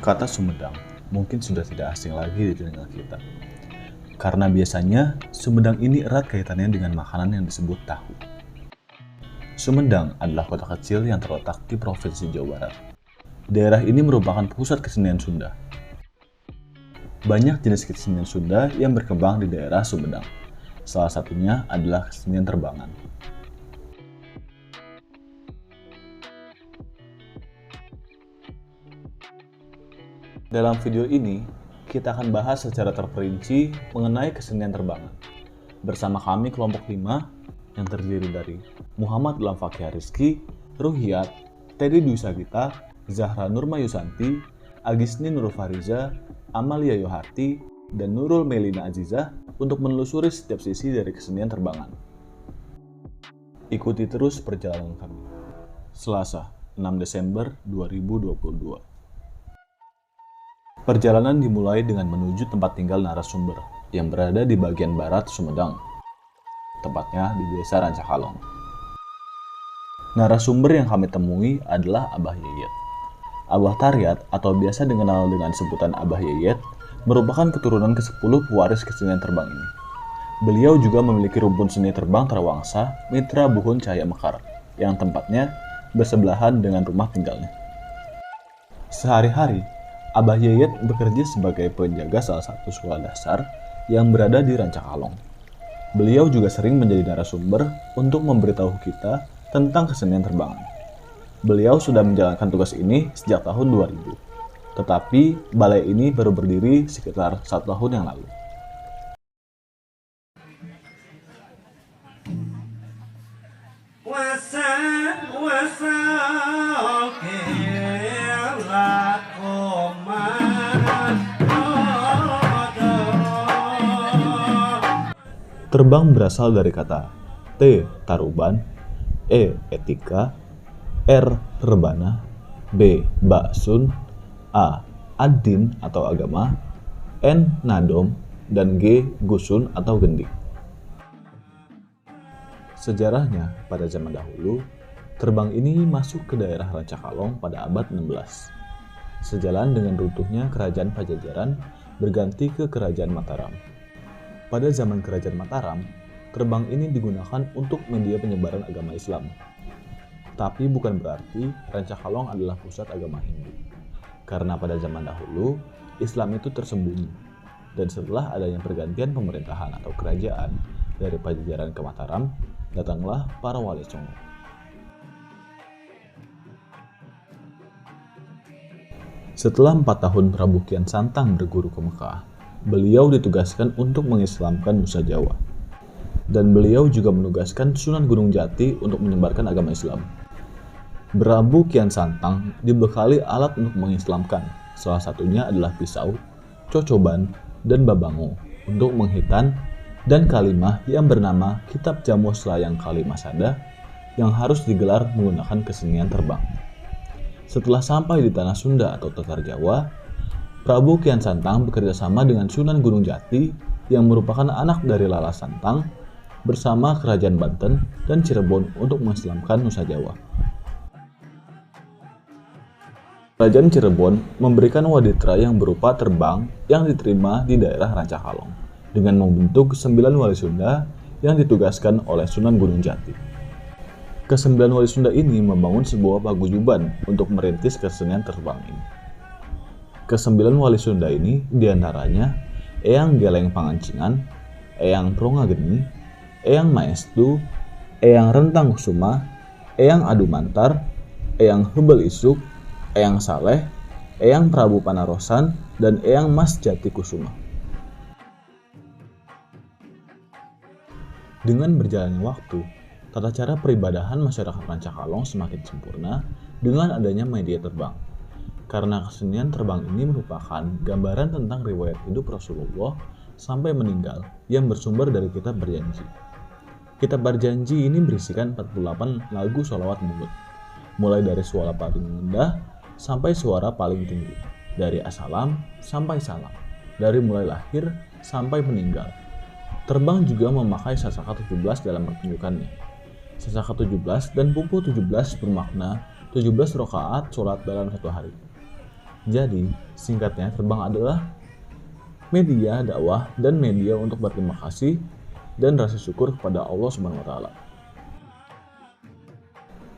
Kata Sumedang mungkin sudah tidak asing lagi di telinga kita. Karena biasanya Sumedang ini erat kaitannya dengan makanan yang disebut tahu. Sumedang adalah kota kecil yang terletak di Provinsi Jawa Barat. Daerah ini merupakan pusat kesenian Sunda. Banyak jenis kesenian Sunda yang berkembang di daerah Sumedang. Salah satunya adalah kesenian terbangan. Dalam video ini, kita akan bahas secara terperinci mengenai kesenian terbangan. Bersama kami kelompok 5 yang terdiri dari Muhammad Ilham Fakih Rizky, Ruhiyat, Teddy Dwi Sagita, Zahra Nurma Yusanti, Agisni Nurul Fariza, Amalia Yoharti, dan Nurul Melina Azizah untuk menelusuri setiap sisi dari kesenian terbangan. Ikuti terus perjalanan kami. Selasa, 6 Desember 2022. Perjalanan dimulai dengan menuju tempat tinggal narasumber yang berada di bagian barat Sumedang, tepatnya di desa Rancakalong. Narasumber yang kami temui adalah Abah Yeyet. Abah Taryat atau biasa dikenal dengan sebutan Abah Yeyet merupakan keturunan ke-10 pewaris kesenian terbang ini. Beliau juga memiliki rumpun seni terbang Terawangsa Mitra Buhun Cahaya Mekar yang tempatnya bersebelahan dengan rumah tinggalnya. Sehari-hari, Abah Yeyet bekerja sebagai penjaga salah satu sekolah dasar yang berada di Rancakalong. Beliau juga sering menjadi narasumber untuk memberitahu kita tentang kesenian terbangan. Beliau sudah menjalankan tugas ini sejak tahun 2000, tetapi balai ini baru berdiri sekitar 1 tahun yang lalu. Terbang berasal dari kata T. Taruban, E. Etika, R. Rebana, B. Baksun, A. Ad-din atau agama, N. Nadom, dan G. Gusun atau gendik. Sejarahnya, pada zaman dahulu, terbang ini masuk ke daerah Rancakalong pada abad 16. Sejalan dengan runtuhnya kerajaan Pajajaran berganti ke kerajaan Mataram. Pada zaman kerajaan Mataram, terbang ini digunakan untuk media penyebaran agama Islam. Tapi bukan berarti Rancakalong adalah pusat agama Hindu. Karena pada zaman dahulu, Islam itu tersembunyi. Dan setelah adanya pergantian pemerintahan atau kerajaan dari Pajajaran ke Mataram, datanglah para wali songo. Setelah 4 tahun Prabu Kian Santang berguru ke Mekah, beliau ditugaskan untuk mengislamkan Nusa Jawa. Dan beliau juga menugaskan Sunan Gunung Jati untuk menyebarkan agama Islam. Prabu Kian Santang dibekali alat untuk mengislamkan, salah satunya adalah pisau, cocoban, dan babango untuk menghitan dan kalimah yang bernama Kitab Jamus Layang Kalimah Sada yang harus digelar menggunakan kesenian terbang. Setelah sampai di tanah Sunda atau Tatar Jawa, Prabu Kian Santang bekerja sama dengan Sunan Gunung Jati yang merupakan anak dari Lala Santang bersama Kerajaan Banten dan Cirebon untuk mengislamkan Nusa Jawa. Kerajaan Cirebon memberikan waditra yang berupa terbang yang diterima di daerah Rancakalong dengan membentuk 9 wali Sunda yang ditugaskan oleh Sunan Gunung Jati. Ke-9 wali Sunda ini membangun sebuah paguyuban untuk merintis kesenian terbang ini. Ke-9 wali Sunda ini diantaranya Eyang Geleng Pangancingan, Eyang Prongageni, Eyang Maestu, Eyang Rentang Kusuma, Eyang Adumantar, Eyang Hubel Isuk, Eyang Saleh, Eyang Prabu Panarosan, dan Eyang Mas Jati Kusuma. Dengan berjalannya waktu, tata cara peribadahan masyarakat Rancakalong semakin sempurna dengan adanya media terbang. Karena kesenian terbang ini merupakan gambaran tentang riwayat hidup Rasulullah sampai meninggal yang bersumber dari Kitab Berjanji. Kitab Berjanji ini berisikan 48 lagu sholawat mulut, mulai dari suara paling rendah sampai suara paling tinggi, dari assalam sampai salam, dari mulai lahir sampai meninggal. Terbang juga memakai sasaka 17 dalam pertunjukannya. Sasaka 17 dan pupuk 17 bermakna 17 rakaat sholat dalam satu hari. Jadi, singkatnya terbang adalah media dakwah dan media untuk berterima kasih dan rasa syukur kepada Allah Subhanahu wa taala.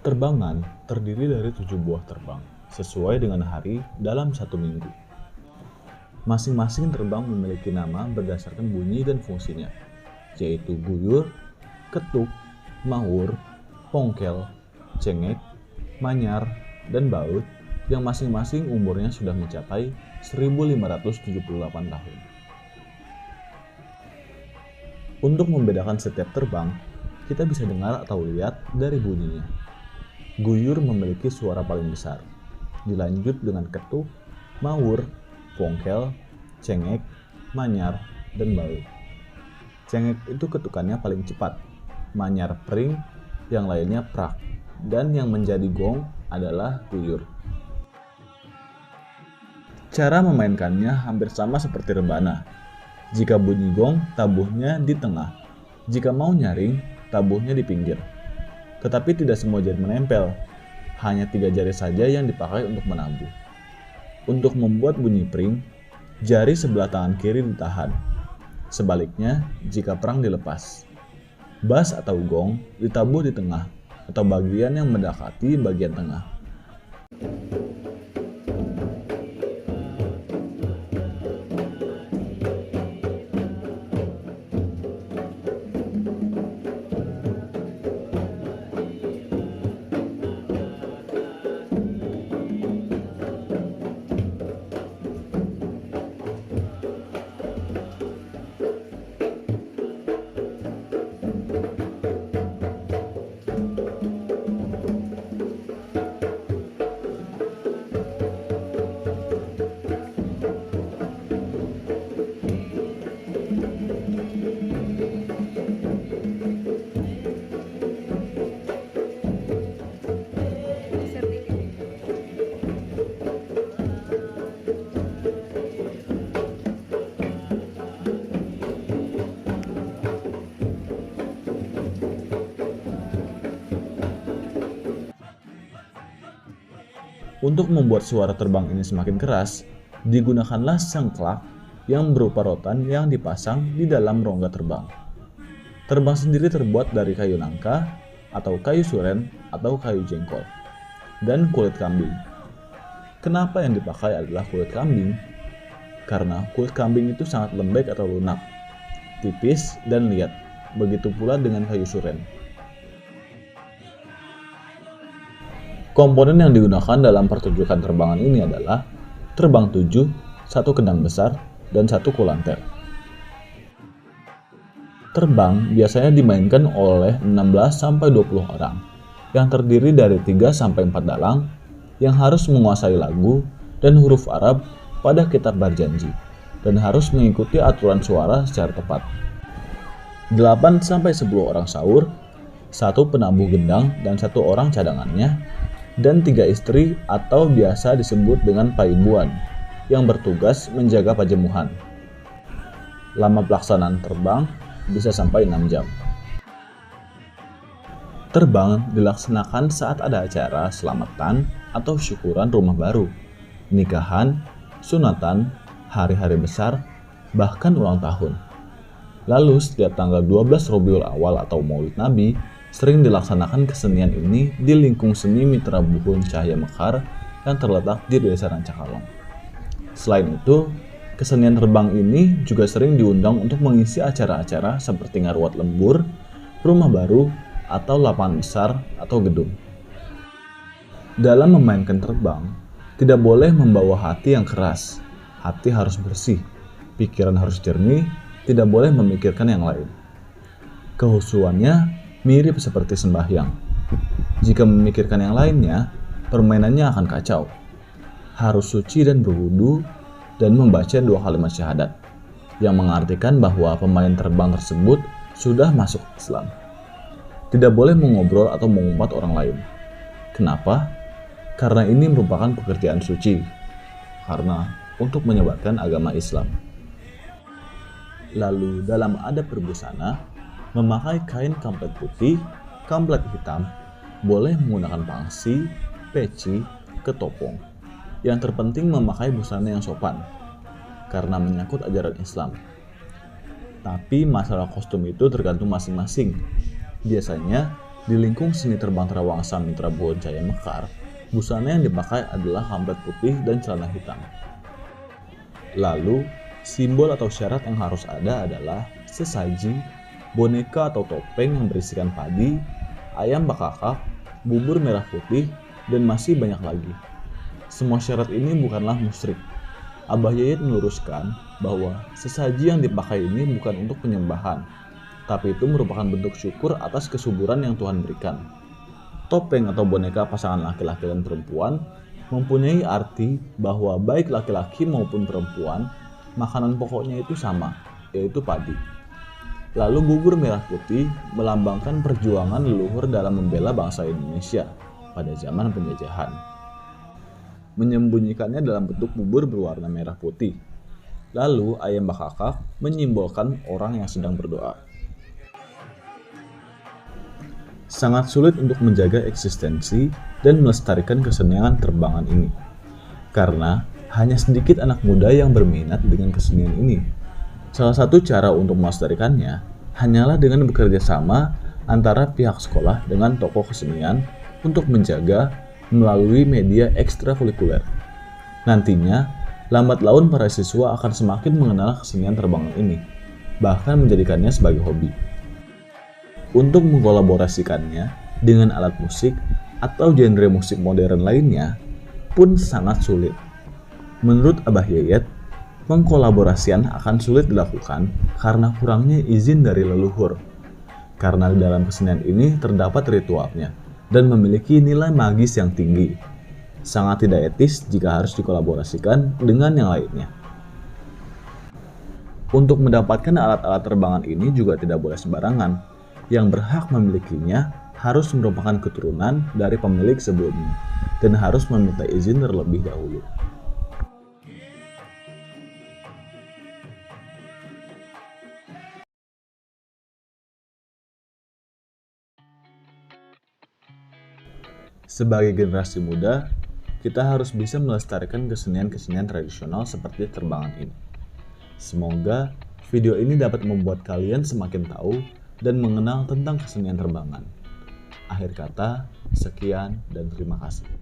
Terbangan terdiri dari 7 buah terbang, sesuai dengan hari dalam satu minggu. Masing-masing terbang memiliki nama berdasarkan bunyi dan fungsinya, yaitu guyur, ketuk, mawur, pongkel, cengek, manyar, dan baut yang masing-masing umurnya sudah mencapai 1578 tahun. Untuk membedakan setiap terbang, kita bisa dengar atau lihat dari bunyinya. Guyur memiliki suara paling besar, dilanjut dengan ketuk, mawur, pongkel, cengek, manyar, dan baut. Cengek itu ketukannya paling cepat, manyar pring, yang lainnya prak, dan yang menjadi gong adalah guyur. Cara memainkannya hampir sama seperti rebana. Jika bunyi gong, tabuhnya di tengah. Jika mau nyaring, tabuhnya di pinggir. Tetapi tidak semua jari menempel, hanya 3 jari saja yang dipakai untuk menabuh. Untuk membuat bunyi pring, jari sebelah tangan kiri ditahan. Sebaliknya, jika perang dilepas. Bass atau gong ditabuh di tengah, atau bagian yang mendekati bagian tengah. Untuk membuat suara terbang ini semakin keras, digunakanlah sengklak yang berupa rotan yang dipasang di dalam rongga terbang. Terbang sendiri terbuat dari kayu nangka, atau kayu suren, atau kayu jengkol, dan kulit kambing. Kenapa yang dipakai adalah kulit kambing? Karena kulit kambing itu sangat lembek atau lunak, tipis dan liat, begitu pula dengan kayu suren. Komponen yang digunakan dalam pertunjukan terbangan ini adalah terbang 7, 1 kendang besar, dan 1 kulanter. Terbang biasanya dimainkan oleh 16-20 orang, yang terdiri dari 3-4 dalang yang harus menguasai lagu dan huruf Arab pada kitab berjanji, dan harus mengikuti aturan suara secara tepat. 8-10 orang saur, 1 penabuh gendang dan 1 orang cadangannya, dan 3 istri atau biasa disebut dengan paibuan yang bertugas menjaga pajemuhan. Lama pelaksanaan terbang bisa sampai 6 jam. Terbang dilaksanakan saat ada acara selamatan atau syukuran rumah baru, nikahan, sunatan, hari-hari besar, bahkan ulang tahun. Lalu setiap tanggal 12 Rabiul Awal atau Maulid Nabi, sering dilaksanakan kesenian ini di lingkung seni Mitra Buhun Cahaya Mekar yang terletak di Desa Rancakalong. Selain itu, kesenian terbang ini juga sering diundang untuk mengisi acara-acara seperti ngaruat lembur, rumah baru, atau lapangan besar atau gedung. Dalam memainkan terbang, tidak boleh membawa hati yang keras. Hati harus bersih, pikiran harus jernih, tidak boleh memikirkan yang lain. Kehusuannya mirip seperti sembahyang. Jika memikirkan yang lainnya, permainannya akan kacau. Harus suci dan berwudu dan membaca 2 kalimat syahadat, yang mengartikan bahwa pemain terbang tersebut sudah masuk Islam. Tidak boleh mengobrol atau mengumpat orang lain. Kenapa? Karena ini merupakan pekerjaan suci. Karena untuk menyebarkan agama Islam. Lalu dalam adab berbusana, memakai kain kamplet putih, kamplet hitam, boleh menggunakan pangsi, peci, ketopong. Yang terpenting memakai busana yang sopan, karena menyangkut ajaran Islam. Tapi masalah kostum itu tergantung masing-masing. Biasanya, di lingkung seni terbang terawangsa Mitra Boncaya Mekar, busana yang dipakai adalah kampret putih dan celana hitam. Lalu, simbol atau syarat yang harus ada adalah sesaji, boneka atau topeng yang berisikan padi, ayam bakakak, bubur merah putih, dan masih banyak lagi. Semua syarat ini bukanlah musyrik. Abah Yayat meluruskan bahwa sesaji yang dipakai ini bukan untuk penyembahan, tapi itu merupakan bentuk syukur atas kesuburan yang Tuhan berikan. Topeng atau boneka pasangan laki-laki dan perempuan mempunyai arti bahwa baik laki-laki maupun perempuan, makanan pokoknya itu sama, yaitu padi. Lalu bubur merah putih melambangkan perjuangan leluhur dalam membela bangsa Indonesia pada zaman penjajahan. Menyembunyikannya dalam bentuk bubur berwarna merah putih. Lalu ayam bakakak menyimbolkan orang yang sedang berdoa. Sangat sulit untuk menjaga eksistensi dan melestarikan kesenian terbangan ini, karena hanya sedikit anak muda yang berminat dengan kesenian ini. Salah satu cara untuk melestarikannya hanyalah dengan bekerja sama antara pihak sekolah dengan tokoh kesenian untuk menjaga melalui media ekstrakurikuler. Nantinya, lambat laun para siswa akan semakin mengenal kesenian terbangan ini, bahkan menjadikannya sebagai hobi. Untuk mengkolaborasikannya dengan alat musik atau genre musik modern lainnya pun sangat sulit. Menurut Abah Yayat, pengkolaborasian akan sulit dilakukan karena kurangnya izin dari leluhur. Karena dalam kesenian ini terdapat ritualnya dan memiliki nilai magis yang tinggi. Sangat tidak etis jika harus dikolaborasikan dengan yang lainnya. Untuk mendapatkan alat-alat terbangan ini juga tidak boleh sembarangan. Yang berhak memilikinya harus merupakan keturunan dari pemilik sebelumnya dan harus meminta izin terlebih dahulu. Sebagai generasi muda, kita harus bisa melestarikan kesenian-kesenian tradisional seperti terbangan ini. Semoga video ini dapat membuat kalian semakin tahu dan mengenal tentang kesenian terbangan. Akhir kata, sekian dan terima kasih.